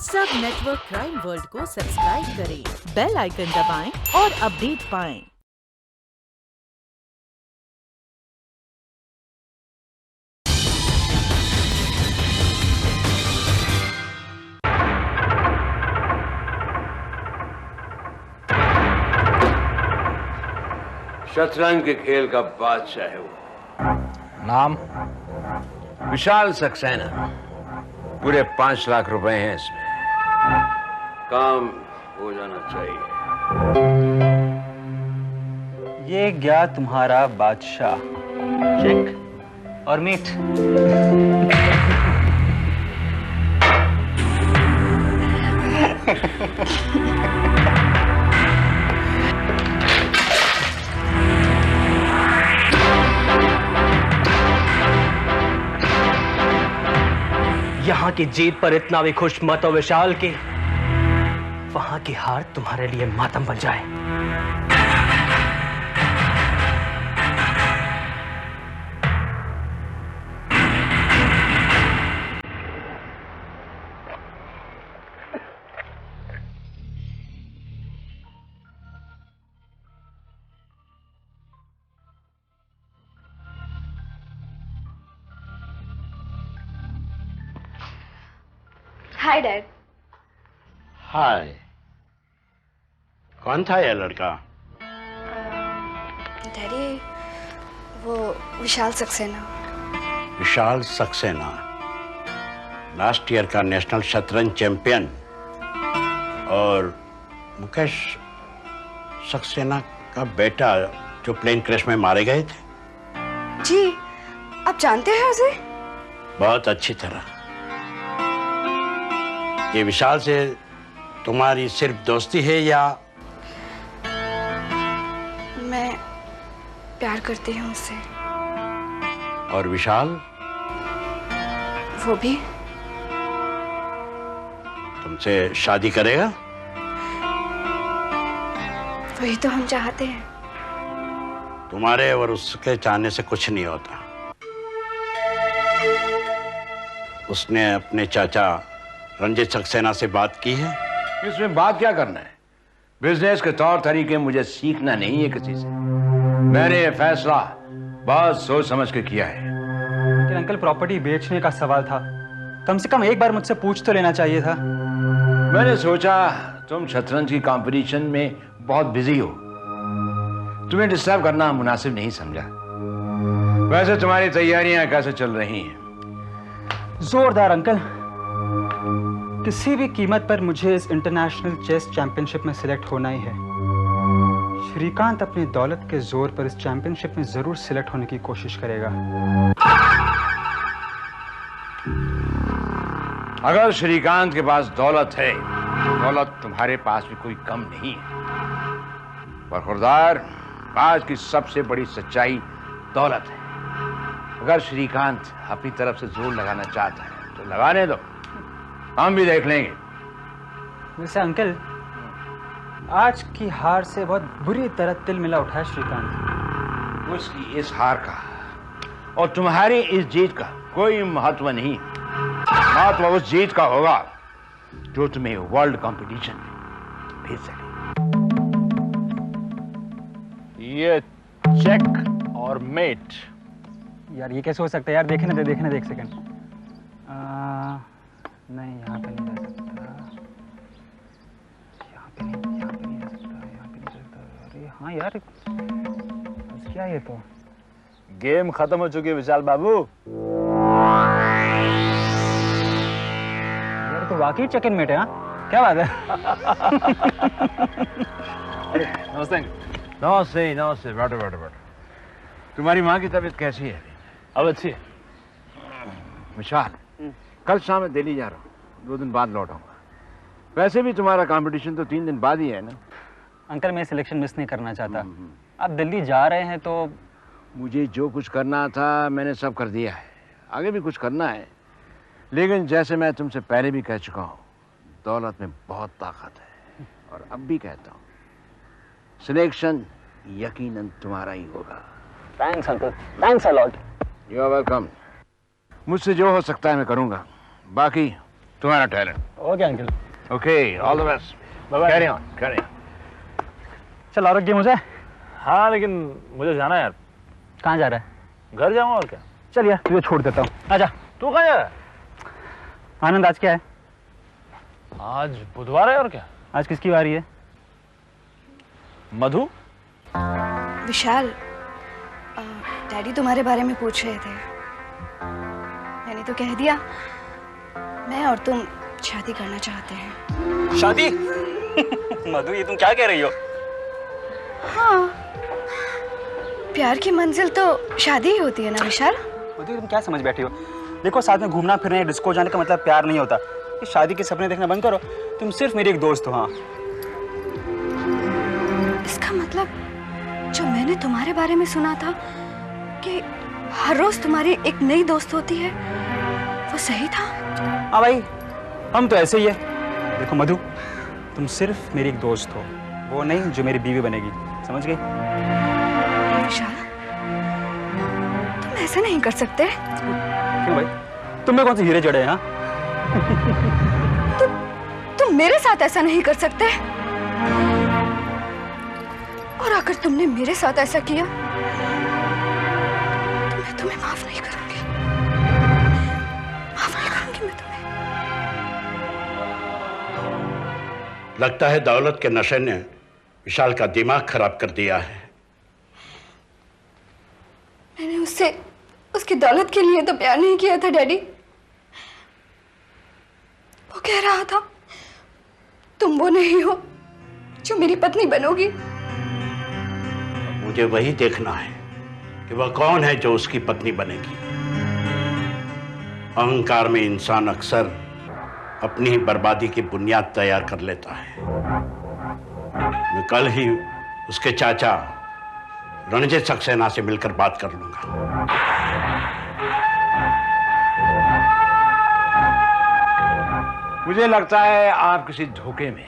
सब network crime world को subscribe करें, बेल आइकन दबाएं और अपडेट पाएं। शतरंज के खेल का बादशाह है वो। नाम? विशाल सक्सेना। पूरे 5 लाख रुपए हैं इसमें। काम हो जाना चाहिए। ये गया तुम्हारा बादशाह। चेक और मीट। यहाँ की जीत पर इतना भी खुश मत हो विशाल कि वहां की हार तुम्हारे लिए मातम बन जाए। Hi dad. हाय। कौन था यह लड़का? डैडी, वो विशाल सक्सेना। विशाल सक्सेना, लास्ट ईयर का नेशनल शतरंज चैंपियन। और मुकेश सक्सेना का बेटा जो प्लेन क्रैश में मारे गए थे। जी, आप जानते हैं उसे? बहुत अच्छी तरह। ये विशाल से तुम्हारी सिर्फ दोस्ती है या? मैं प्यार करती हूँ उससे। और विशाल? वो भी। तुमसे शादी करेगा? वही तो हम चाहते हैं। तुम्हारे और उसके चाहने से कुछ नहीं होता। उसने अपने चाचा रंजीत सक्सेना से बात की है? इसमें बात क्या करना है? बिजनेस के तौर तरीके मुझे सीखना नहीं है किसी से। मैंने ये फैसला बहुत सोच समझ के किया है। लेकिन अंकल, प्रॉपर्टी बेचने का सवाल था, कम से कम एक बार मुझसे पूछ तो लेना चाहिए था। मैंने सोचा तुम शतरंज की कंपटीशन में बहुत बिजी हो, तुम्हें डिस्टर्ब करना मुनासिब नहीं समझा। वैसे तुम्हारी तैयारियां कैसे चल रही हैं? जोरदार अंकल। किसी भी कीमत पर मुझे इस इंटरनेशनल चेस चैंपियनशिप में सिलेक्ट होना ही है। श्रीकांत अपनी दौलत के जोर पर इस चैंपियनशिप में जरूर सिलेक्ट होने की कोशिश करेगा। अगर श्रीकांत के पास दौलत है, दौलत तुम्हारे पास भी कोई कम नहीं है। पर खुरदार, आज की सबसे बड़ी सच्चाई दौलत है। अगर श्रीकांत अपनी तरफ से जोर लगाना चाहता है तो लगाने दो, हम भी देख लेंगे। वैसे अंकल, आज की हार से बहुत बुरी तरह तिल मिला उठा है श्रीकांत। उसकी इस हार का और तुम्हारी इस जीत का कोई महत्व नहीं। महत्व उस जीत का होगा जो तुम्हें वर्ल्ड कंपटीशन में भेज सके। ये चेक और मेट। यार ये कैसे हो सकता है यार? देखने दे एक सेकंड। नहीं, यहाँ पे नहीं जा सकता। यहाँ पे नहीं जा सकता। अरे हाँ यार, क्या ये तो गेम खत्म हो चुकी है विशाल बाबू। यार तो वाकई चेक एंड मेट है। हाँ, क्या बात है? नमस्ते। नमस्ते नमस्ते। बैठो। तुम्हारी माँ की तबीयत कैसी है? अब अच्छी है। विशाल, कल शाम मैं दिल्ली जा रहा हूँ, 2 दिन बाद लौट आऊंगा। वैसे भी तुम्हारा कंपटीशन तो 3 दिन बाद ही है ना? अंकल, मैं सिलेक्शन मिस नहीं करना चाहता। आप दिल्ली जा रहे हैं तो मुझे जो कुछ करना था मैंने सब कर दिया है। आगे भी कुछ करना है, लेकिन जैसे मैं तुमसे पहले भी कह चुका हूँ, दौलत में बहुत ताकत है। और अब भी कहता हूँ, सिलेक्शन यकीनन तुम्हारा ही होगा। थैंक्स अंकल, thanks a lot. You are welcome. मुझसे जो हो सकता है मैं करूँगा, बाकी तुम्हारा टैलेंट। ओके अंकल। Okay, all the best. Bye carry on, carry on. चल और गेम हो जाए। हाँ लेकिन मुझे जाना है यार। कहाँ जा रहा है? घर जाऊंगा और क्या। चल यार तुझे छोड़ देता हूँ, आजा। तू कहाँ जा रहा है? आनंद आज क्या है? आज बुधवार है और क्या। आज किसकी बारी है? मधु। विशाल, डैडी तुम्हारे बारे में पूछ रहे थे। मैंने तो कह दिया, मैं और तुम शादी करना चाहते हैं। शादी? मधु ये तुम क्या कह रही हो? हाँ, प्यार की मंजिल तो शादी ही होती है ना विशाल। मधु तुम क्या समझ बैठी हो? देखो साथ में घूमना फिरना डिस्को जाने का मतलब प्यार नहीं होता। ये शादी के सपने देखना बंद करो, तुम सिर्फ मेरी एक दोस्त हो। हाँ, इसका मतलब जो मैंने तुम्हारे बारे में सुना था कि हर रोज तुम्हारी एक नई दोस्त होती है, वो सही था? हाँ भाई, हम तो ऐसे ही है। देखो मधु, तुम सिर्फ मेरी एक दोस्त हो, वो नहीं जो मेरी बीवी बनेगी, समझ गई? विशाल, तुम ऐसा नहीं कर सकते। क्यों भाई, तुम में कौन से हीरे जड़े हैं? हाँ, तुम मेरे साथ ऐसा नहीं कर सकते। और अगर तुमने मेरे साथ ऐसा किया तो मैं तुम्हें माफ नहीं करूंगी। माफ नहीं करूंगी मैं तुम्हें। लगता है दौलत के नशे ने विशाल का दिमाग खराब कर दिया है। मैंने उससे उसकी दौलत के लिए तो प्यार नहीं किया था डैडी। वो कह रहा था तुम वो नहीं हो जो मेरी पत्नी बनोगी। मुझे वही देखना है कि वह कौन है जो उसकी पत्नी बनेगी। अहंकार में इंसान अक्सर अपनी ही बर्बादी की बुनियाद तैयार कर लेता है। मैं कल ही उसके चाचा रणजीत सक्सेना से मिलकर बात कर लूंगा। मुझे लगता है आप किसी धोखे में हैं,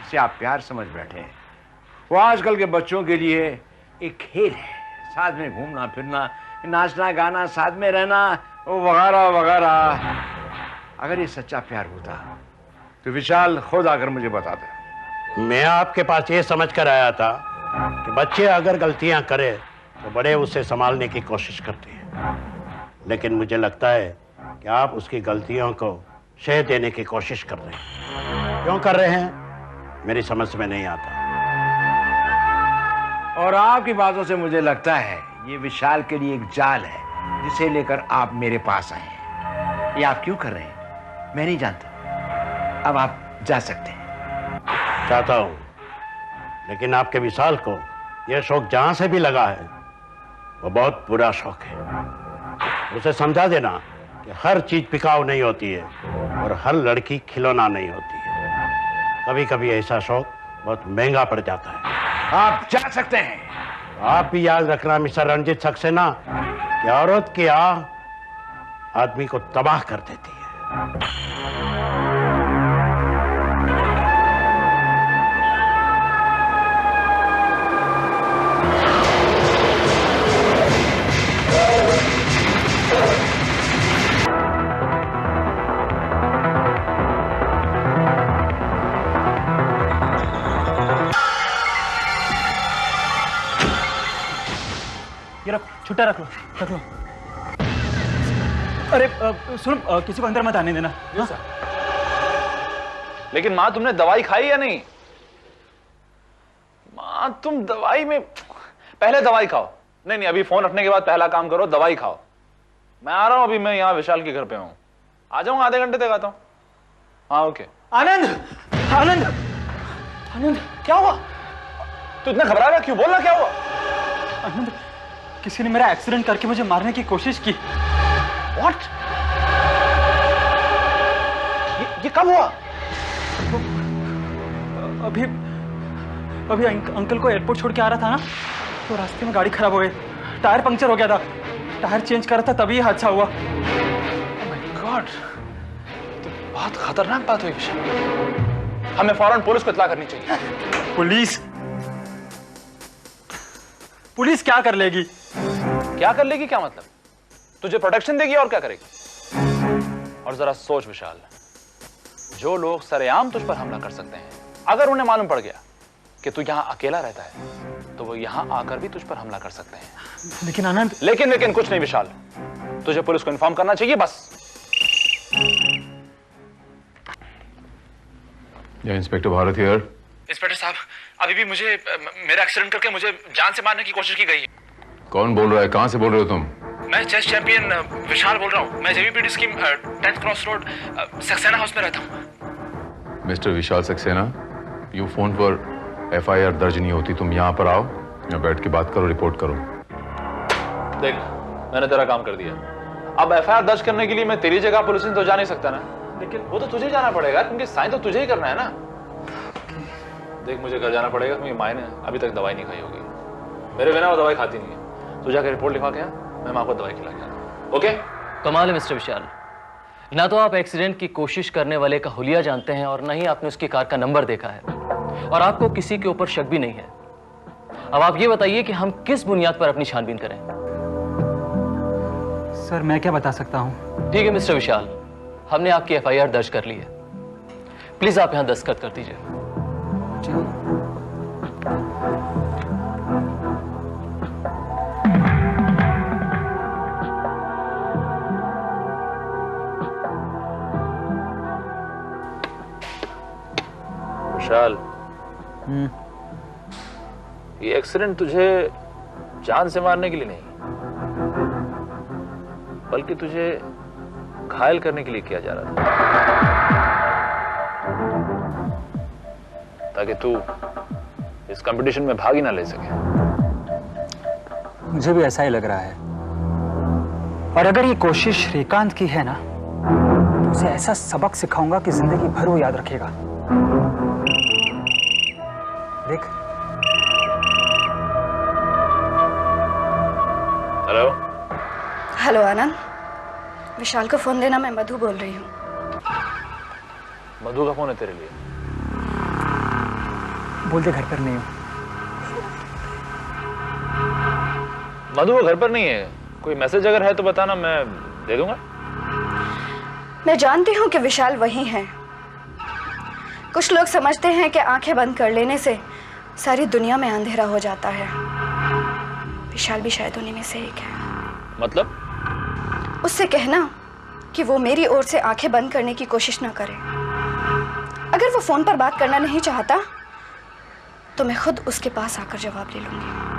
जिसे आप प्यार समझ बैठे हैं। वो आजकल के बच्चों के लिए एक खेल है, साथ में घूमना फिरना, नाचना गाना, साथ में रहना, वगैरह वगैरह। अगर ये सच्चा प्यार होता तो विशाल खुद आकर मुझे बताता। मैं आपके पास ये समझ कर आया था कि बच्चे अगर गलतियां करें तो बड़े उसे संभालने की कोशिश करते हैं, लेकिन मुझे लगता है कि आप उसकी गलतियों को श्रेय देने की कोशिश कर रहे हैं। क्यों कर रहे हैं मेरी समझ में नहीं आता। और आपकी बातों से मुझे लगता है ये विशाल के लिए एक जाल है, जिसे लेकर आप मेरे पास आए हैं। ये आप क्यों कर रहे हैं मैं नहीं जानता। अब आप जा सकते हैं। चाहता हूं, लेकिन आपके विशाल को यह शौक जहां से भी लगा है वो बहुत बुरा शौक है। उसे समझा देना कि हर चीज बिकाऊ नहीं होती है और हर लड़की खिलौना नहीं होती है। कभी कभी ऐसा शौक बहुत महंगा पड़ जाता है। आप जा सकते हैं। आप भी याद रखना मिस्टर रणजीत सक्सेना कि औरत की आह आदमी को तबाह कर देती है। ये रखो, छुट्टा रख लो, रख लो। अरे सुनो, किसी को अंदर मत आने देना। हाँ? लेकिन माँ तुमने दवाई खाई या नहीं? माँ तुम दवाई में पहले दवाई खाओ। नहीं नहीं, अभी फोन रखने के बाद पहला काम करो, दवाई खाओ। मैं आ रहा हूं, अभी मैं यहाँ विशाल के घर पे हूँ। आ जाऊंगा, आधे घंटे तक आता हूँ। हाँ ओके। आनंद, आनंद, आनंद, क्या हुआ? तू इतना घबरा रहा क्यों? बोलना क्या हुआ? आनंद, किसी ने मेरा एक्सीडेंट करके मुझे मारने की कोशिश की। What? ये कब हुआ? अभी अंकल को एयरपोर्ट छोड़ के आ रहा था ना, तो रास्ते में गाड़ी खराब हो गई, टायर पंक्चर हो गया था। टायर चेंज कर रहा था तभी हादसा हुआ। Oh my God! तो बहुत खतरनाक बात हुई विशाल। हमें फौरन पुलिस को इत्तला करनी चाहिए। पुलिस? पुलिस क्या कर लेगी? क्या कर लेगी क्या मतलब? तुझे प्रोटेक्शन देगी और क्या करेगी? और जरा सोच विशाल, जो लोग सरेआम तुझ पर हमला कर सकते हैं, अगर उन्हें मालूम पड़ गया कि तू यहाँ अकेला रहता है तो वो यहाँ आकर भी तुझ पर हमला कर सकते हैं। लेकिन आनंद, लेकिन कुछ नहीं विशाल, तुझे पुलिस को इन्फॉर्म करना चाहिए बस। Inspector Bharat here. इंस्पेक्टर साहब, अभी भी मुझे मेरा एक्सीडेंट करके मुझे जान से मारने की कोशिश की गई है। कौन बोल रहा है? कहां से बोल रहे हो तुम? मैं चेस चैंपियन विशाल बोल रहा हूँ। मैं JVPD scheme 10th cross road Saxena house में रहता हूँ। Mister Vishal Saxena, you phone पर FIR दर्ज नहीं होती। तुम यहाँ पर आओ, यहाँ बैठ के बात करो, रिपोर्ट करो। देख, मैंने तेरा काम कर दिया। अब FIR दर्ज करने के लिए मैं तेरी जगह पुलिस तो जा नहीं सकता ना, लेकिन वो तो तुझे जाना पड़ेगा क्योंकि साइन तो तुझे ही करना है ना। देख, मुझे घर जाना पड़ेगा क्योंकि माँ ने अभी तक दवाई नहीं खाई होगी। मेरे बिना वो दवाई खाती नहीं है। तू जाकर रिपोर्ट लिखवा के आ, मैं माँ को दवाई खिला के आता। ओके? कमाल है मिस्टर विशाल, ना तो आप एक्सीडेंट की कोशिश करने वाले का हुलिया जानते हैं और ना ही आपने उसकी कार का नंबर देखा है, और आपको किसी के ऊपर शक भी नहीं है। अब आप ये बताइए कि हम किस बुनियाद पर अपनी छानबीन करें? सर मैं क्या बता सकता हूँ। ठीक है मिस्टर विशाल, हमने आपकी FIR दर्ज कर ली है। प्लीज आप यहाँ दस्तखत कर दीजिए। विशाल, ये एक्सीडेंट तुझे जान से मारने के लिए नहीं, बल्कि तुझे घायल करने के लिए किया जा रहा था, ताकि तू इस कंपटीशन में भाग ही ना ले सके। मुझे भी ऐसा ही लग रहा है। और अगर ये कोशिश श्रीकांत की है ना, तो उसे ऐसा सबक सिखाऊंगा कि जिंदगी भर वो याद रखेगा। देख। हेलो। हेलो आनंद, विशाल को फोन लेना। मैं मधु बोल रही हूँ। मधु का फोन है तेरे लिए? बोल दे घर पर नहीं हूँ। मधु वो घर पर नहीं है। कोई मैसेज अगर है तो बताना, मैं दे दूंगा। मैं जानती हूँ कि विशाल वही है। कुछ लोग समझते हैं कि आंखें बंद कर लेने से सारी दुनिया में अंधेरा हो जाता है। विशाल भी शायद उन्हीं में से एक है। मतलब? उससे कहना कि वो मेरी ओर से आंखें बंद करने की कोशिश ना करे। अगर वो फोन पर बात करना नहीं चाहता तो मैं खुद उसके पास आकर जवाब ले लूंगी।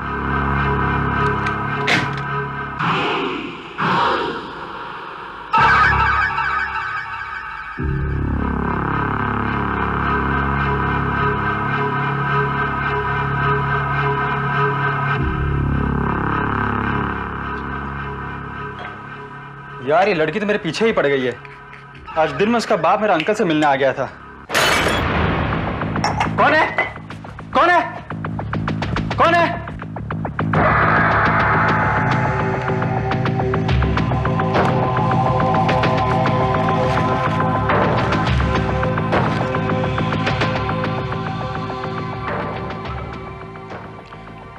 यार ये लड़की तो मेरे पीछे ही पड़ गई है। आज दिन में उसका बाप मेरा अंकल से मिलने आ गया था। कौन है? कौन है? कौन है?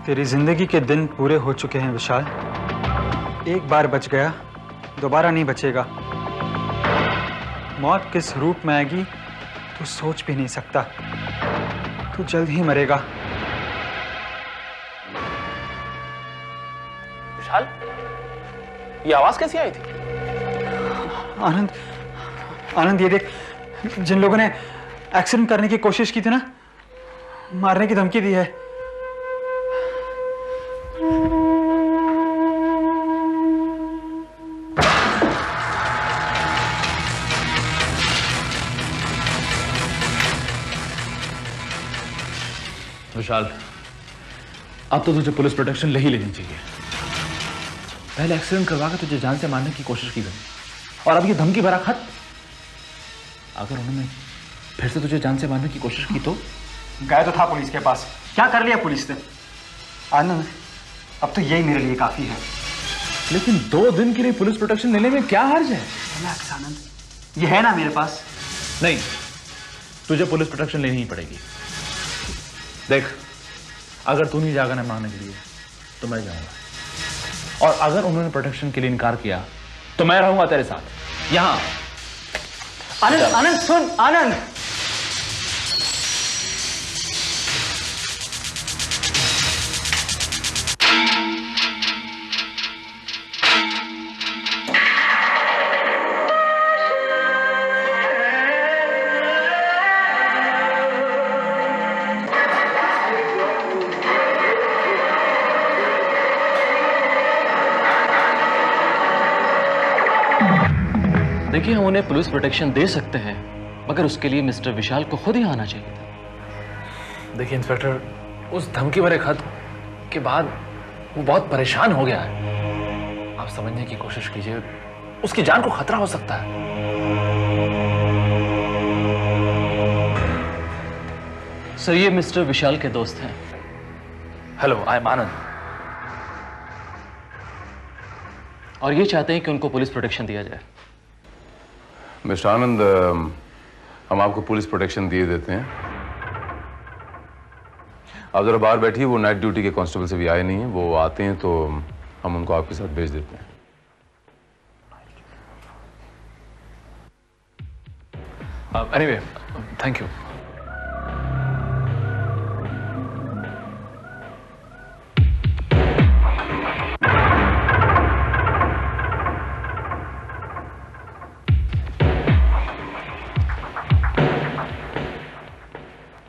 तेरी जिंदगी के दिन पूरे हो चुके हैं विशाल। एक बार बच गया, दोबारा नहीं बचेगा। मौत किस रूप में आएगी तू सोच भी नहीं सकता। तू जल्द ही मरेगा। विशाल, ये आवाज कैसी आई थी? आनंद, आनंद ये देख, जिन लोगों ने एक्सीडेंट करने की कोशिश की थी ना, मारने की धमकी दी है। विशाल, अब तो तुझे पुलिस प्रोटेक्शन ले ही लेनी चाहिए। पहले एक्सीडेंट करवा के तुझे जान से मारने की कोशिश की गई, और अब ये धमकी भरा खत। अगर उन्होंने फिर से तुझे जान से मारने की कोशिश की तो? गया तो था पुलिस के पास, क्या कर लिया पुलिस ने? आनंद, अब तो यही मेरे लिए काफी है। लेकिन 2 दिन के लिए पुलिस प्रोटेक्शन लेने में क्या हर्ज है? आनंद, ये है ना मेरे पास। नहीं, तुझे पुलिस प्रोटेक्शन लेनी ही पड़ेगी। देख, अगर तू नहीं जागा ना मारने के लिए तो मैं जाऊंगा, और अगर उन्होंने प्रोटेक्शन के लिए इनकार किया तो मैं रहूंगा तेरे साथ यहां। आनंद आनंद सुन आनंद। देखिए, हम उन्हें पुलिस प्रोटेक्शन दे सकते हैं, मगर उसके लिए मिस्टर विशाल को खुद ही आना चाहिए था। देखिए इंस्पेक्टर, उस धमकी भरे खत के बाद वो बहुत परेशान हो गया है। आप समझने की कोशिश कीजिए, उसकी जान को खतरा हो सकता है। सर, ये मिस्टर विशाल के दोस्त हैं। हेलो, आई एम आनंद। और ये चाहते हैं कि उनको पुलिस प्रोटेक्शन दिया जाए। मिस्टर आनंद, हम आपको पुलिस प्रोटेक्शन दिए देते हैं। आप जरा बाहर बैठिए, वो नाइट ड्यूटी के कांस्टेबल से भी आए नहीं हैं। वो आते हैं तो हम उनको आपके साथ भेज देते हैं। Anyway, thank you.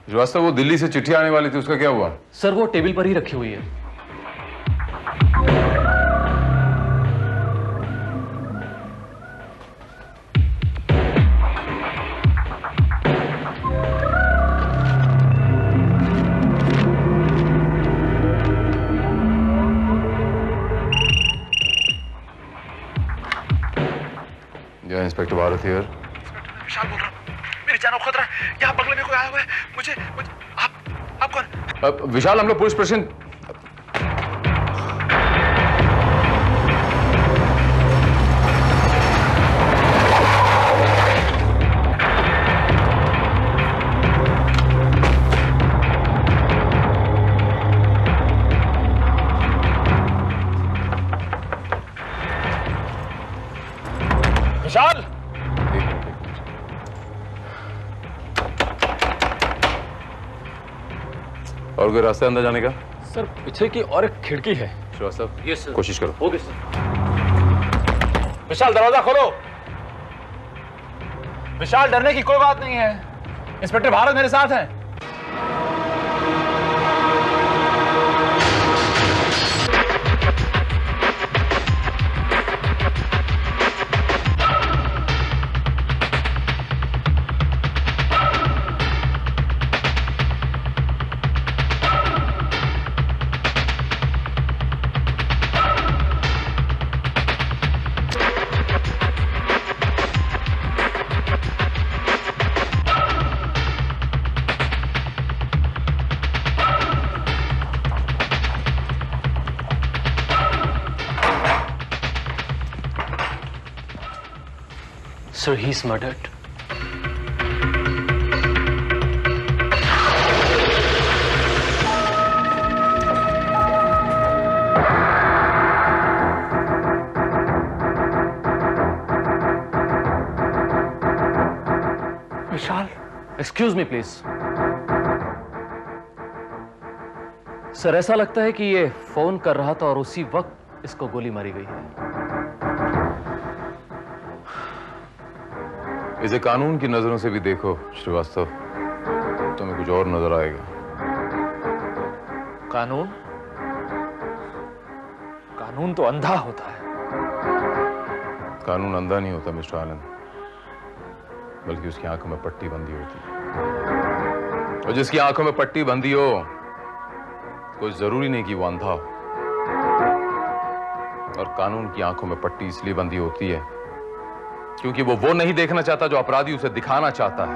श्रीवास्तव, वो दिल्ली से चिट्ठी आने वाली थी, उसका क्या हुआ? सर, वो टेबल पर ही रखी हुई है। या इंस्पेक्टर भारत हियर। विशाल बोल रहा हूँ, मेरी जान को खतरा है। यहाँ बगल में कोई आया हुआ है। मुझे आप कौन? विशाल, हम लोग पुलिस स्टेशन। विशाल, और कोई रास्ता अंदर जाने का? सर पीछे की और एक खिड़की है। Srivastava, yes sir. कोशिश करो। Okay sir. विशाल, दरवाजा खोलो। विशाल, डरने की कोई बात नहीं है। इंस्पेक्टर भारत मेरे साथ हैं। Sir, he's murdered. Vishal, Excuse me, please. Sir, ऐसा लगता है कि ये फोन कर रहा था और उसी वक्त इसको गोली मारी गई है। इसे कानून की नजरों से भी देखो श्रीवास्तव, तुम्हें कुछ और नजर आएगा। कानून? कानून तो अंधा होता है। कानून अंधा नहीं होता मिस्टर आनंद, बल्कि उसकी आंखों में पट्टी बंधी होती है। और जिसकी आंखों में पट्टी बंधी हो, कोई जरूरी नहीं कि वो अंधा हो। और कानून की आंखों में पट्टी इसलिए बंधी होती है क्योंकि वो नहीं देखना चाहता जो अपराधी उसे दिखाना चाहता है,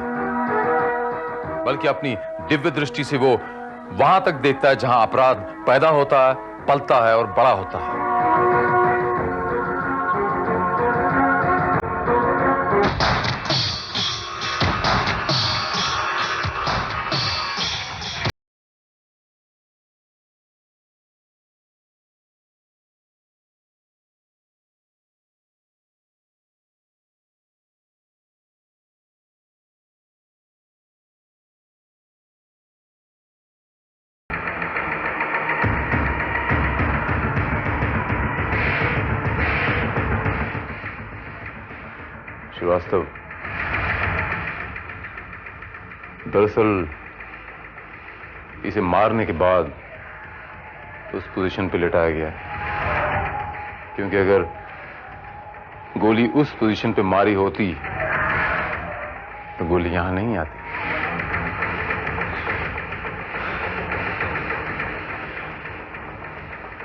बल्कि अपनी दिव्य दृष्टि से वो वहां तक देखता है जहां अपराध पैदा होता है, पलता है और बड़ा होता है। श्रीवास्तव, दरअसल इसे मारने के बाद उस पोजीशन पे लिटाया गया है, क्योंकि अगर गोली उस पोजीशन पे मारी होती तो गोली यहां नहीं आती।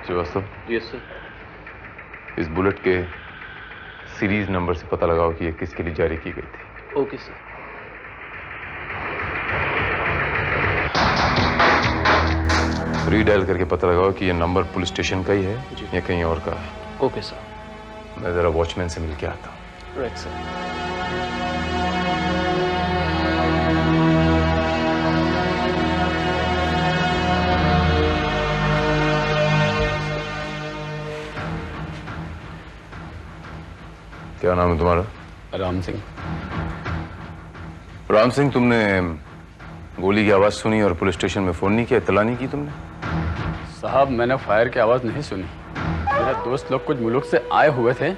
Srivastava, yes sir. इस बुलेट के सीरीज नंबर से पता लगाओ कि यह किसके लिए जारी की गई थी। Okay sir. रीडायल करके पता लगाओ कि यह नंबर पुलिस स्टेशन का ही है या कहीं और का है। Okay sir. मैं जरा वॉचमैन से मिल के आता हूं। Right sir. क्या नाम है तुम्हारा? राम सिंह। राम सिंह, तुमने गोली की आवाज सुनी और पुलिस स्टेशन में फोन नहीं किया, इत्तला नहीं की तुमने? साहब, मैंने फायर की आवाज नहीं सुनी। मेरे दोस्त लोग कुछ मुल्क से आए हुए थे,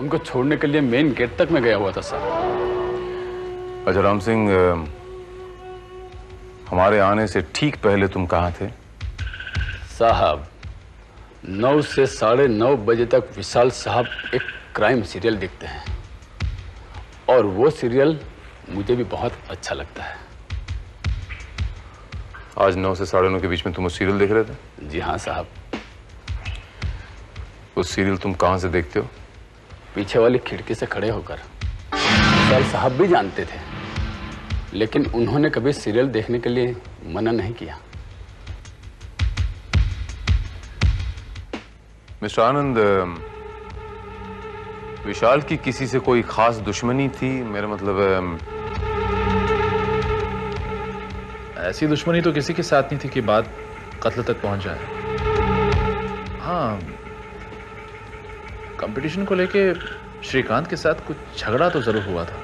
उनको छोड़ने के लिए मेन गेट तक मैं गया हुआ था सर। अच्छा राम सिंह, हमारे आने से ठीक पहले तुम कहाँ थे? साहब, 9 से 9:30 बजे तक विशाल साहब एक क्राइम सीरियल देखते हैं, और वो सीरियल मुझे भी बहुत अच्छा लगता है। आज 9 से 9:30 के बीच में तुम वो सीरियल देख रहे थे? जी हाँ साहब। वो सीरियल तुम कहाँ से देखते हो? पीछे वाली खिड़की से खड़े होकर। विशाल साहब भी जानते थे, लेकिन उन्होंने कभी सीरियल देखने के लिए मना नहीं किया। मिस्टर आनंद, विशाल की किसी से कोई खास दुश्मनी थी? मेरा मतलब ऐसी दुश्मनी तो किसी के साथ नहीं थी कि बात कत्ल तक पहुंच जाए। हाँ, कंपटीशन को लेके श्रीकांत के साथ कुछ झगड़ा तो जरूर हुआ था।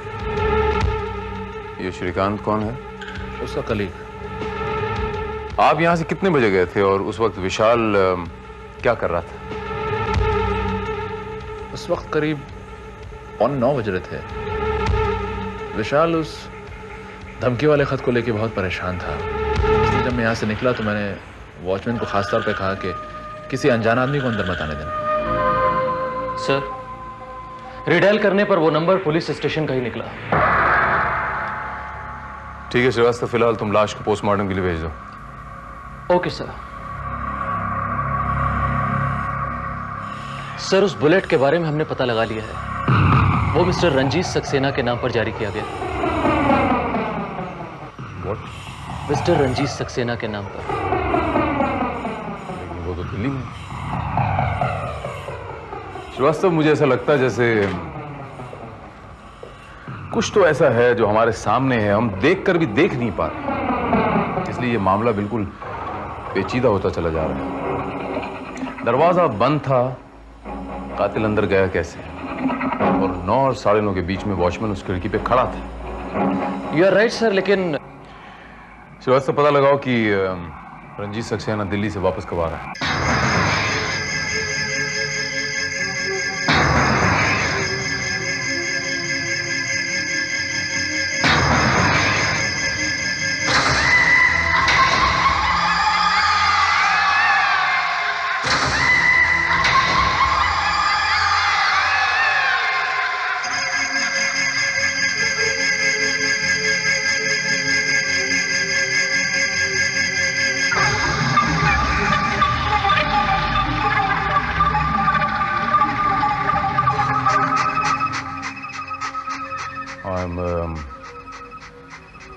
ये श्रीकांत कौन है? उसका कलीग। आप यहां से कितने बजे गए थे और उस वक्त विशाल क्या कर रहा था? उस वक्त करीब 9 बज रहे थे। विशाल उस धमकी वाले खत को लेके बहुत परेशान था। इसलिए जब मैं यहाँ से निकला तो मैंने वॉचमैन को खास तौर पे कहा कि किसी अनजान आदमी को अंदर मत आने देना। सर, रिडायल करने पर वो नंबर पुलिस स्टेशन का ही निकला। ठीक है श्रीवास्तव, फिलहाल तुम लाश को पोस्टमार्टम के लिए भेज दो। Okay sir. सर, उस बुलेट के बारे में हमने पता लगा लिया है। वो मिस्टर रंजीत सक्सेना के नाम पर जारी किया गया। What? मिस्टर रंजीत सक्सेना के नाम पर। लेकिन वो तो दिल्ली में। श्रीवास्तव, मुझे ऐसा लगता है जैसे कुछ तो ऐसा है जो हमारे सामने है, हम देखकर भी देख नहीं पा रहे, इसलिए ये मामला बिल्कुल पेचीदा होता चला जा रहा है। दरवाजा बंद था, कातिल अंदर गया कैसे? और 9 और 9:30 के बीच में वॉचमैन उस खिड़की पे खड़ा था। यू आर राइट सर, लेकिन श्रीवास्तव, पता लगाओ कि रंजीत सक्सेना दिल्ली से वापस कब आ रहा है।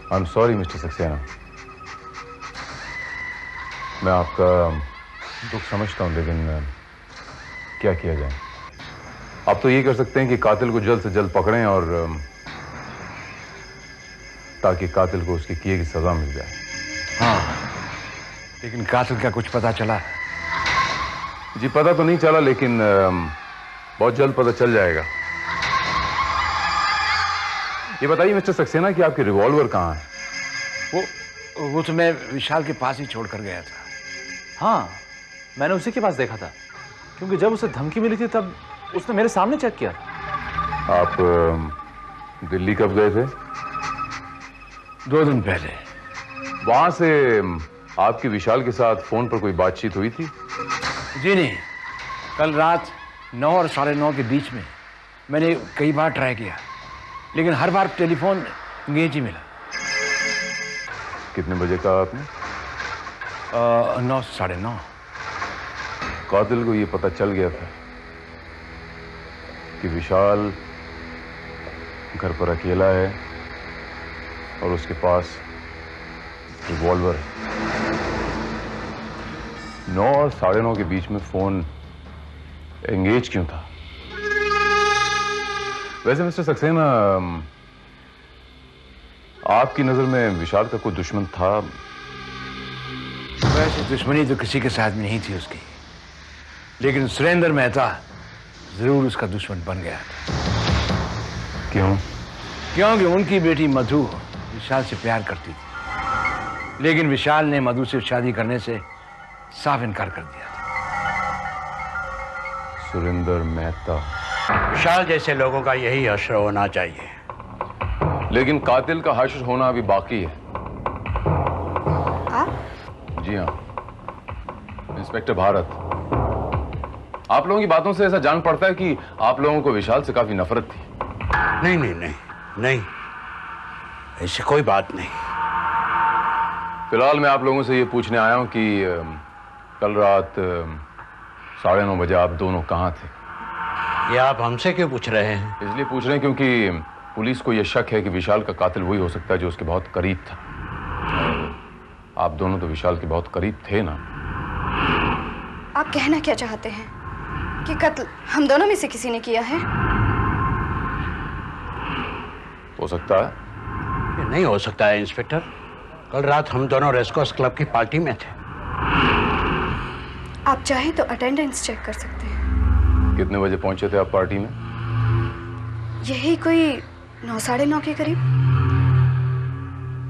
I'm sorry, mister Saxena. मैं आपका दुख समझता हूं, लेकिन क्या किया जाए? आप तो ये कर सकते हैं कि कातिल को जल्द से जल्द पकड़ें और ताकि कातिल को उसके किए की सजा मिल जाए। हाँ, लेकिन कातिल का कुछ पता चला? जी पता तो नहीं चला, लेकिन बहुत जल्द पता चल जाएगा। ये बताइए मिस्टर सक्सेना कि आपकी रिवॉल्वर कहाँ है? वो तो मैं विशाल के पास ही छोड़ कर गया था। हाँ, मैंने उसी के पास देखा था, क्योंकि जब उसे धमकी मिली थी तब उसने मेरे सामने चेक किया। आप दिल्ली कब गए थे? 2 दिन पहले। वहां से आपकी विशाल के साथ फोन पर कोई बातचीत हुई थी? जी नहीं, कल रात 9 और 9:30 के बीच में मैंने कई बार ट्राई किया, लेकिन हर बार टेलीफोन एंगेज ही मिला। कितने बजे कहा आपने? 9 साढ़े 9। कातिल को यह पता चल गया था कि विशाल घर पर अकेला है और उसके पास रिवॉल्वर है। 9 और 9:30 के बीच में फोन एंगेज क्यों था? वैसे मिस्टर सक्सेना, आपकी नजर में विशाल का कोई दुश्मन था? वैसे दुश्मनी तो किसी के साथ में नहीं थी उसकी, लेकिन सुरेंद्र मेहता जरूर उसका दुश्मन बन गया था। क्यों? क्योंकि उनकी बेटी मधु विशाल से प्यार करती थी, लेकिन विशाल ने मधु से शादी करने से साफ इनकार कर दिया था। सुरेंद्र मेहता। विशाल जैसे लोगों का यही हश्र होना चाहिए। लेकिन कातिल का हश्र होना अभी बाकी है। जी हाँ, इंस्पेक्टर भारत, आप लोगों की बातों से ऐसा जान पड़ता है कि आप लोगों को विशाल से काफी नफरत थी। नहीं नहीं नहीं नहीं, ऐसी कोई बात नहीं। फिलहाल मैं आप लोगों से ये पूछने आया हूं कि कल रात 9:30 बजे आप दोनों कहाँ थे? ये आप हमसे क्यों पूछ रहे हैं? इसलिए पूछ रहे हैं क्योंकि पुलिस को यह शक है कि विशाल का कातिल वही हो सकता है जो उसके बहुत करीब था। आप दोनों तो विशाल के बहुत करीब थे ना? आप कहना क्या चाहते हैं कि कत्ल हम दोनों में से किसी ने किया है? हो सकता है। ये नहीं हो सकता है इंस्पेक्टर। कल रात हम दोनों रेसकोर्स क्लब की पार्टी में थे। आप चाहें तो अटेंडेंस चेक कर सकते हैं। कितने बजे पहुंचे थे आप पार्टी में? यही कोई 9 साढ़े 9 के करीब।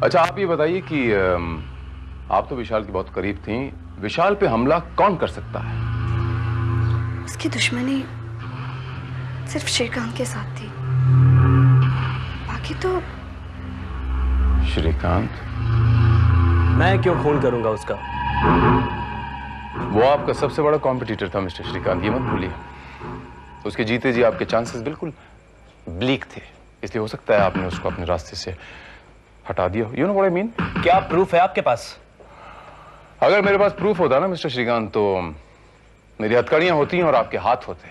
अच्छा, आप ये बताइए कि आप तो विशाल की बहुत करीब थी, विशाल पे हमला कौन कर सकता है? उसकी दुश्मनी सिर्फ श्रीकांत के साथ थी, बाकी तो। श्रीकांत? मैं क्यों खून करूंगा उसका? वो आपका सबसे बड़ा कॉम्पिटिटर था मिस्टर श्रीकांत, ये मत भूलिए। उसके जीते जी आपके चांसेस बिल्कुल ब्लीक थे, इसलिए हो सकता है आपने उसको अपने रास्ते से हटा दिया। You know what I mean? क्या प्रूफ है आपके पास? अगर मेरे पास प्रूफ होता ना मिस्टर श्रीकांत, तो मेरी हथकड़ियां होती हैं और आपके हाथ होते।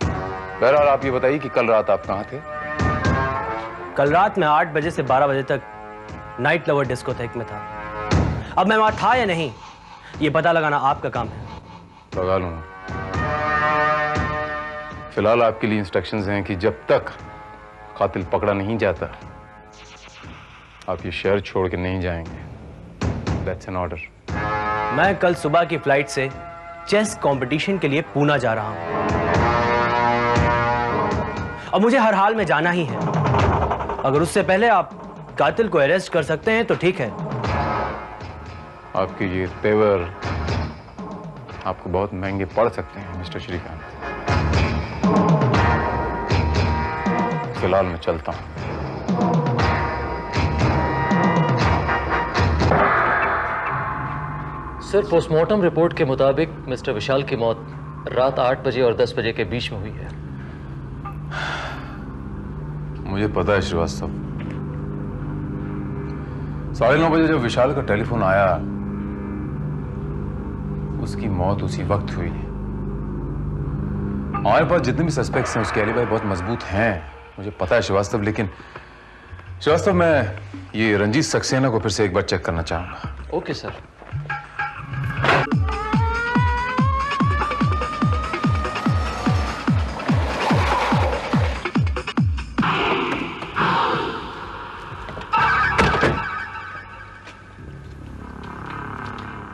बहरहाल आप ये बताइए कि कल रात आप कहाँ थे? कल रात मैं 8 बजे से 12 बजे तक नाइट लवर डिस्कोथेक में था। अब मैं वहां था या नहीं, ये पता लगाना आपका काम है। लगा लूंगा। फिलहाल आपके लिए इंस्ट्रक्शंस हैं कि जब तक कातिल पकड़ा नहीं जाता, आप ये शहर छोड़ के नहीं जाएंगे। That's an order. मैं कल सुबह की फ्लाइट से चेस कंपटीशन के लिए पूना जा रहा हूं। अब मुझे हर हाल में जाना ही है। अगर उससे पहले आप कातिल को अरेस्ट कर सकते हैं तो ठीक है। आपके ये तेवर आपको बहुत महंगे पड़ सकते हैं मिस्टर श्रीकांत। फिलहाल मैं चलता हूं। सर, पोस्टमार्टम रिपोर्ट के मुताबिक मिस्टर विशाल की मौत रात 8 बजे और 10 बजे के बीच में हुई है। मुझे पता है श्रीवास्तव, 9:30 बजे जब विशाल का टेलीफोन आया, उसकी मौत उसी वक्त हुई। हमारे पास जितने भी सस्पेक्ट्स हैं उसके एलिबाई बहुत मजबूत हैं, मुझे पता है श्रीवास्तव। लेकिन श्रीवास्तव, मैं ये रंजीत सक्सेना को फिर से एक बार चेक करना चाहूंगा। Okay sir.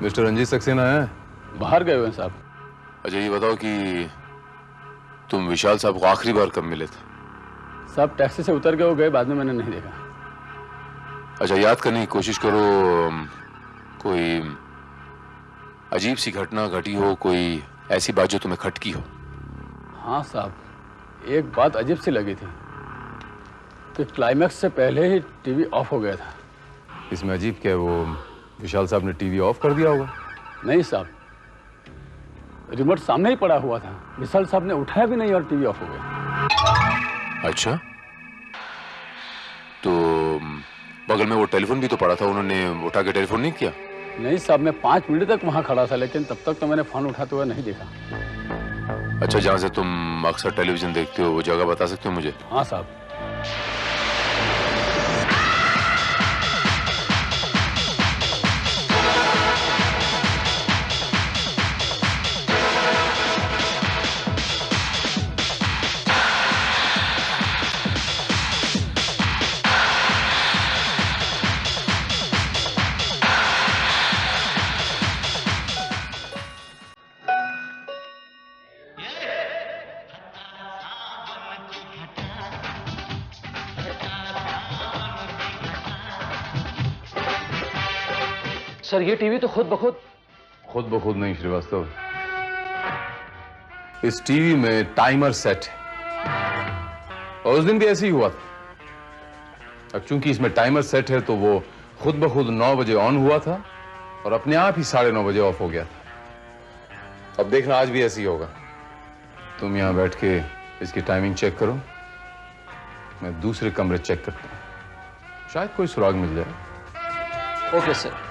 Mister Ranjit Saxena है? बाहर गए हुए हैं साहब। अच्छा, ये बताओ कि तुम विशाल साहब को आखिरी बार कब मिले थे? साहब टैक्सी से उतर गए, वो गए, बाद में मैंने नहीं देखा। अच्छा, याद करने की कोशिश करो, कोई अजीब सी घटना घटी हो, कोई ऐसी बात जो तुम्हें खटकी हो। हाँ साहब, एक बात अजीब सी लगी थी। कि क्लाइमैक्स से पहले ही टीवी ऑफ हो गया था। इसमें अजीब क्या है, वो विशाल साहब ने टीवी ऑफ कर दिया होगा? नहीं साहब, रिमोट सामने ही पड़ा हुआ था, विशाल साहब ने उठाया भी नहीं और टीवी ऑफ हो गया। अच्छा, तो बगल में वो टेलीफोन भी तो पड़ा था, उन्होंने उठा के टेलीफोन नहीं किया? नहीं साहब, मैं 5 मिनट तक वहां खड़ा था, लेकिन तब तक तो मैंने फोन उठाते हुए नहीं देखा। अच्छा, जहां से तुम अक्सर टेलीविजन देखते हो वो जगह बता सकते हो मुझे? हाँ साहब। सर, ये टीवी तो खुद ब खुद नहीं श्रीवास्तव, इस टीवी में टाइमर सेट है और उस दिन भी ऐसे ही हुआ था। अब चूंकि इसमें टाइमर सेट है तो वो खुद ब खुद 9 बजे ऑन हुआ था और अपने आप ही 9:30 बजे ऑफ हो गया था। अब देखना आज भी ऐसे ही होगा। तुम यहां बैठ के इसकी टाइमिंग चेक करो, मैं दूसरे कमरे चेक करता हूं, शायद कोई सुराग मिल जाए। Okay sir.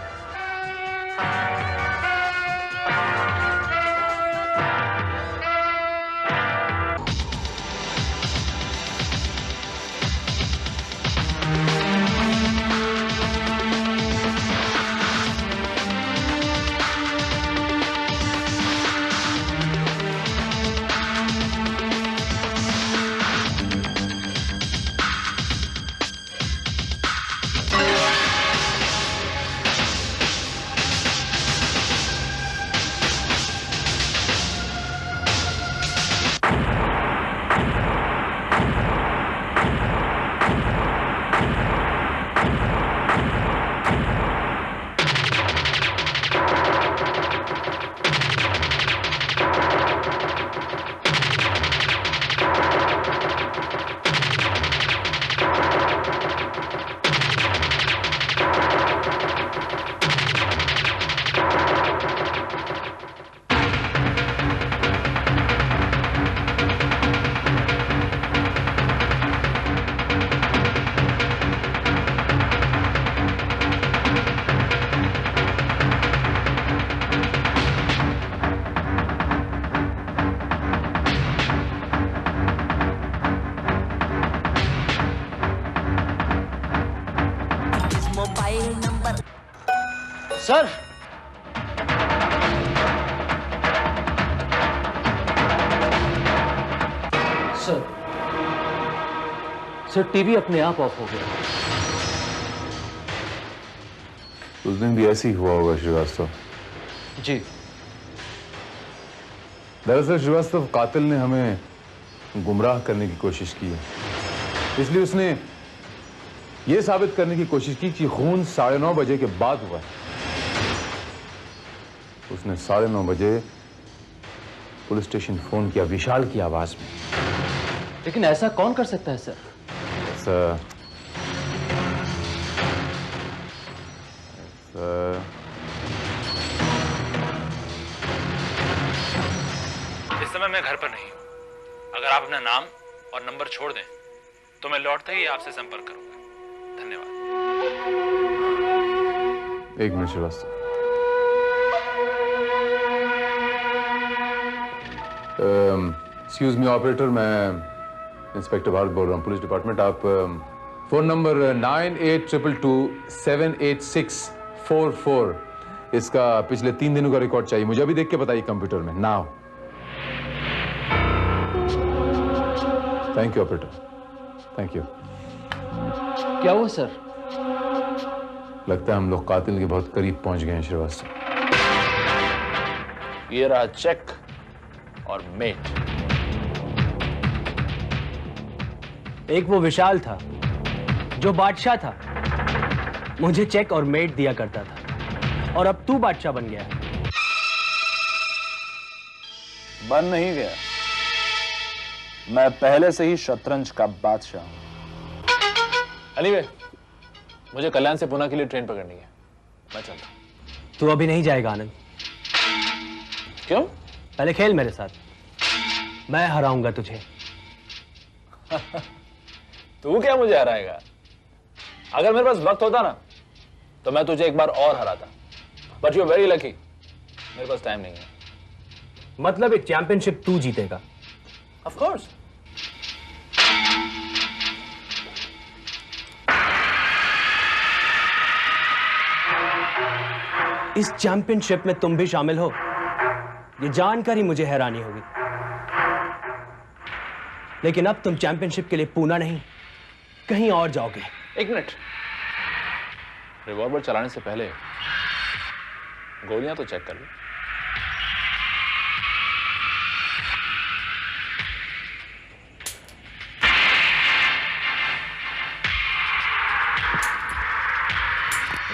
Sir, sir TV अपने आप ऑफ हो गया। उस दिन भी ऐसे ही हुआ होगा श्रीवास्तव। जी। दरअसल श्रीवास्तव, कातिल ने हमें गुमराह करने की कोशिश की है, इसलिए उसने यह साबित करने की कोशिश की कि खून 9:30 बजे के बाद हुआ है। उसने 9:30 बजे पुलिस स्टेशन फोन किया विशाल की आवाज में। लेकिन ऐसा कौन कर सकता है सर? इस समय मैं घर पर नहीं हूं। अगर आप अपना नाम और नंबर छोड़ दें तो मैं लौटते ही आपसे संपर्क करूंगा। धन्यवाद। एक minute Srivastava. Excuse me operator, मैं इंस्पेक्टर भारत बोल रहा हूँ, पुलिस डिपार्टमेंट। आप फोन नंबर 9822786444 इसका पिछले 3 दिनों का रिकॉर्ड चाहिए मुझे। अभी देख के बताइए कंप्यूटर में now. Thank you operator, thank you. क्या हुआ सर? लगता है हम लोग कातिल के बहुत करीब पहुंच गए हैं श्रीवास्तव। ये रहा चेक और मेट। एक वो विशाल था जो बादशाह था, मुझे चेक और मेट दिया करता था, और अब तू बादशाह बन गया। बन नहीं गया, मैं पहले से ही शतरंज का बादशाह हूं। anyway, मुझे कल्याण से पुणे के लिए ट्रेन पकड़नी है, मैं चलता हूं। तू अभी नहीं जाएगा आनंद। क्यों? पहले खेल मेरे साथ, मैं हराऊंगा तुझे। तू क्या मुझे हराएगा? अगर मेरे पास वक्त होता ना तो मैं तुझे एक बार और हराता, but you are very lucky, मेरे पास टाइम नहीं है। मतलब एक चैंपियनशिप तू जीतेगा? Of course. इस चैंपियनशिप में तुम भी शामिल हो, ये जानकर ही मुझे हैरानी होगी। लेकिन अब तुम चैंपियनशिप के लिए पूना नहीं, कहीं और जाओगे। एक मिनट, रिवॉल्वर चलाने से पहले गोलियां तो चेक कर लो।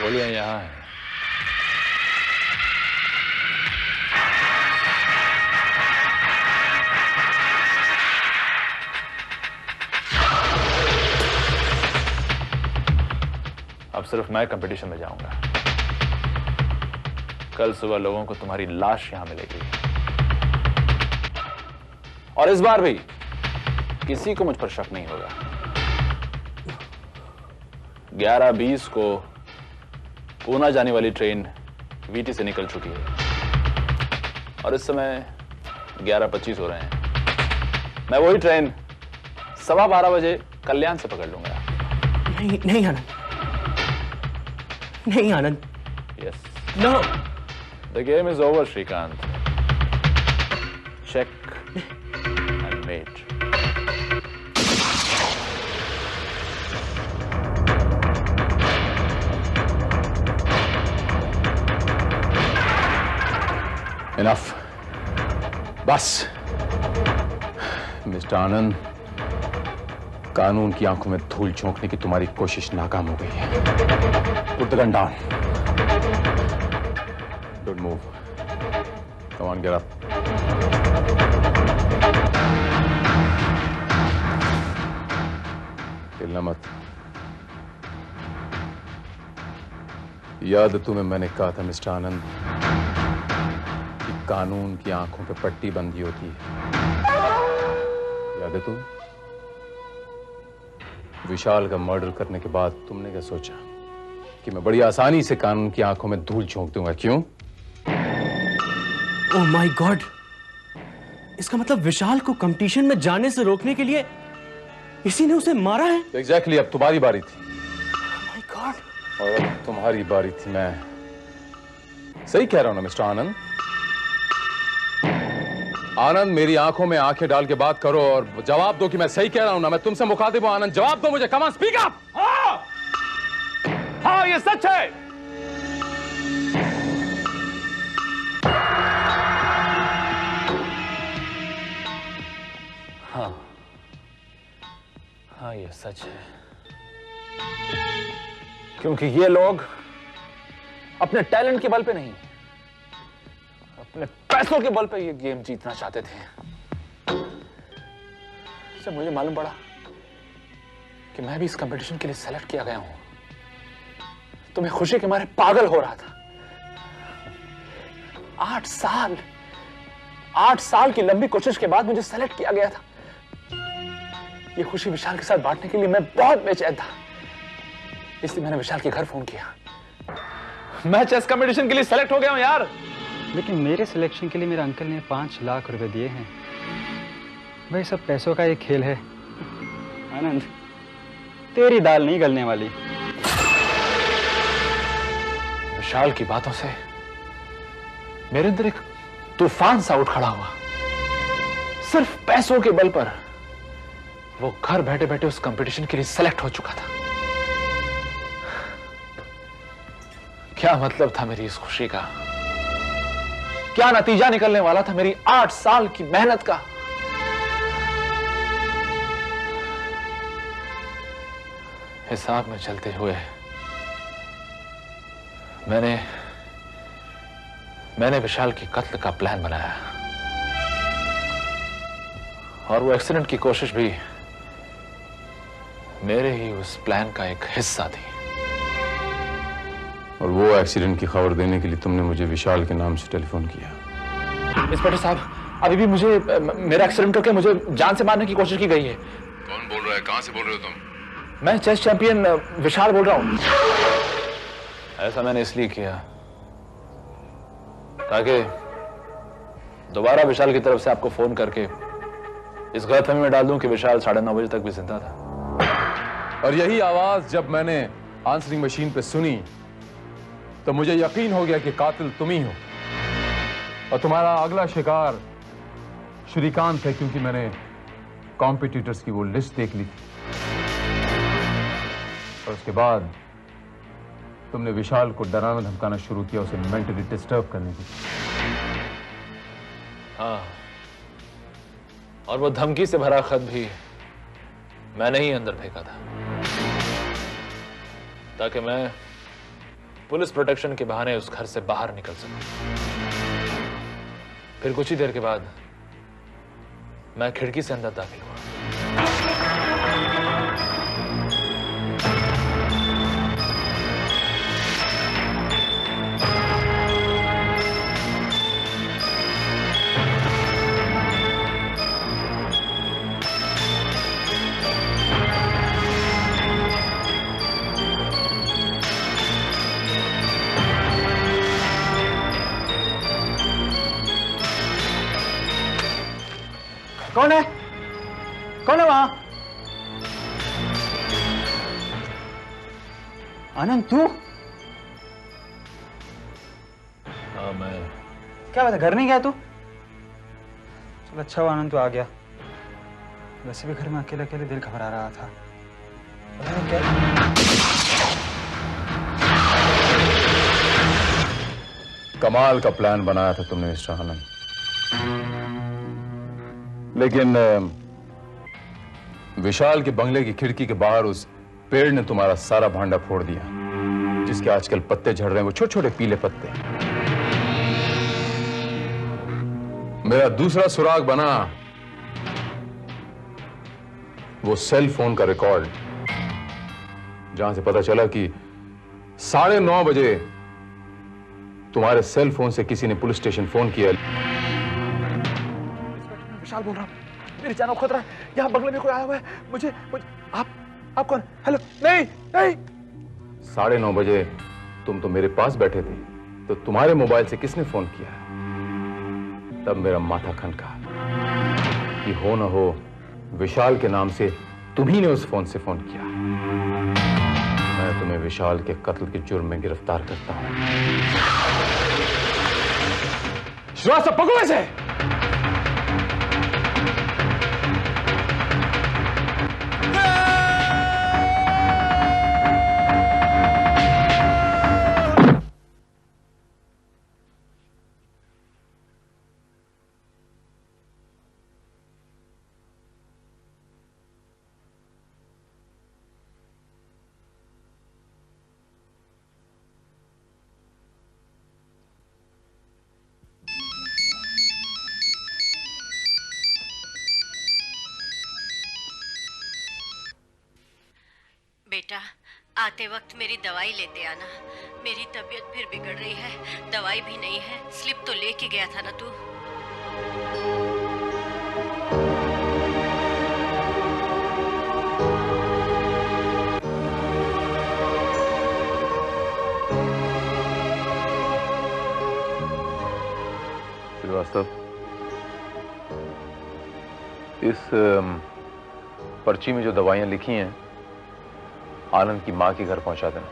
गोलियां यहां हैं। अब सिर्फ मैं कंपटीशन में जाऊंगा। कल सुबह लोगों को तुम्हारी लाश यहां मिलेगी, और इस बार भी किसी को मुझ पर शक नहीं होगा। 11:20 को पूना जाने वाली ट्रेन वीटी से निकल चुकी है, और इस समय 11:25 हो रहे हैं। मैं वही ट्रेन 12:15 बजे कल्याण से पकड़ लूंगा। नहीं नहीं आनंद, नहीं Anand. Yes, no. The game is over Srikanth. Check and mate. Enough, बस। मिस्टर आनंद, कानून की आंखों में धूल झोंकने की तुम्हारी कोशिश नाकाम हो गई है। Put the gun down. Don't move. Come on, get up. हिलना मत। याद तुम्हें मैंने कहा था मिस्टर आनंद कि कानून की आंखों पे पट्टी बंधी होती है। याद है तुम्हें? विशाल का मर्डर करने के बाद तुमने क्या सोचा कि मैं बड़ी आसानी से कानून की आंखों में धूल झोंक दूंगा? क्यों? ओह माय गॉड, इसका मतलब विशाल को कंपटीशन में जाने से रोकने के लिए इसी ने उसे मारा है? एग्जैक्टली, अब तुम्हारी बारी थी। My God. और अब तुम्हारी बारी थी। मैं सही कह रहा हूं ना मिस्टर आनंद? आनंद, मेरी आंखों में आंखें डाल के बात करो और जवाब दो कि मैं सही कह रहा हूं ना। मैं तुमसे मुखातिब हूं। आनंद, जवाब दो मुझे। Come on, speak up. हाँ, ये सच है। हाँ, ये सच है। क्योंकि ये लोग अपने टैलेंट के बल पे नहीं, अपने पैसों के बल पे ये गेम जीतना चाहते थे। जब मुझे मालूम पड़ा कि मैं भी इस कंपटीशन के लिए सेलेक्ट किया गया हूं, तो मैं खुशी के मारे पागल हो रहा था। 8 साल की लंबी कोशिश के बाद मुझे सेलेक्ट किया गया था। ये खुशी विशाल के साथ बांटने के लिए मैं बहुत बेचैन था, इसलिए मैंने विशाल के घर फोन किया। मैं चेस कंपटीशन के लिए सेलेक्ट हो गया हूं यार। लेकिन मेरे सिलेक्शन के लिए मेरे अंकल ने 5 लाख रुपए दिए हैं। भाई, सब पैसों का एक खेल है। आनंद, तेरी दाल नहीं गलने वाली। विशाल की बातों से मेरे अंदर एक तूफान सा उठ खड़ा हुआ। सिर्फ पैसों के बल पर वो घर बैठे बैठे उस कंपटीशन के लिए सेलेक्ट हो चुका था। क्या मतलब था मेरी इस खुशी का? क्या नतीजा निकलने वाला था मेरी 8 साल की मेहनत का? हिसाब में चलते हुए मैंने विशाल के कत्ल का प्लान बनाया, और वो एक्सीडेंट की कोशिश भी मेरे ही उस प्लान का एक हिस्सा थी। और वो एक्सीडेंट की खबर देने के लिए तुमने मुझे विशाल के नाम से टेलीफोन किया। इंस्पेक्टर साहब, अभी भी मुझे मेरा एक्सीडेंट करके मुझे जान से मारने की कोशिश की गई है। कौन बोल रहा है? कहां से बोल रहे हो तुम? मैं चेस चैंपियन विशाल बोल रहा हूं। ऐसा मैंने इसलिए किया ताकि दोबारा विशाल की तरफ से आपको फोन करके इस गलतफहमी में डाल दूं कि विशाल 9:30 बजे तक भी जिंदा था। और यही आवाज जब मैंने आंसरिंग मशीन पे सुनी तो मुझे यकीन हो गया कि कातिल तुम ही हो और तुम्हारा अगला शिकार श्रीकांत है, क्योंकि मैंने कॉम्पिटिटर्स की वो लिस्ट देख ली थी। और उसके बाद तुमने विशाल को डराना धमकाना शुरू किया, उसे मेंटली डिस्टर्ब करने की। हाँ, और वो धमकी से भरा खत भी मैंने ही अंदर फेंका था ताकि मैं पुलिस प्रोटेक्शन के बहाने उस घर से बाहर निकल सकूं। फिर कुछ ही देर के बाद मैं खिड़की से अंदर दाखिल हुआ। कौन है? कौन है वहां? आनंद, तू? हाँ, मैं। क्या बात है, घर नहीं गया तू? चल अच्छा हुआ आनंद तू आ गया। वैसे भी घर में अकेले अकेले दिल घबरा रहा था। पता नहीं क्या। कमाल का प्लान बनाया था तुमने मिस्टर आनंद, लेकिन विशाल के बंगले की खिड़की के बाहर उस पेड़ ने तुम्हारा सारा भांडा फोड़ दिया, जिसके आजकल पत्ते झड़ रहे हैं, वो छोटे छोटे पीले पत्ते। मेरा दूसरा सुराग बना वो सेल फोन का रिकॉर्ड, जहां से पता चला कि 9:30 बजे तुम्हारे सेल फोन से किसी ने पुलिस स्टेशन फोन किया। विशाल बोल रहा हूँ, मेरी जान को खतरा है, यहाँ बंगले में कोई आया हुआ है। मुझे आप कौन? हेलो? नहीं नहीं। 9:30 बजे तुम तो मेरे पास बैठे थे, तो तुम्हारे मोबाइल से किसने फोन किया? तब मेरा माथा खनका कि हो न हो विशाल के नाम से तुम्ही ने उस फोन से फोन किया। मैं तुम्हें विशाल के कत्ल के जुर्म में गिरफ्तार करता हूं। श्रीवास्तव, पकड़ो इसे। बेटा, आते वक्त मेरी दवाई लेते आना। मेरी तबीयत फिर बिगड़ रही है, दवाई भी नहीं है। स्लिप तो लेके गया था ना तू? श्रीवास्तव, इस पर्ची में जो दवाइयां लिखी हैं आनंद की मां के घर पहुंचा देना।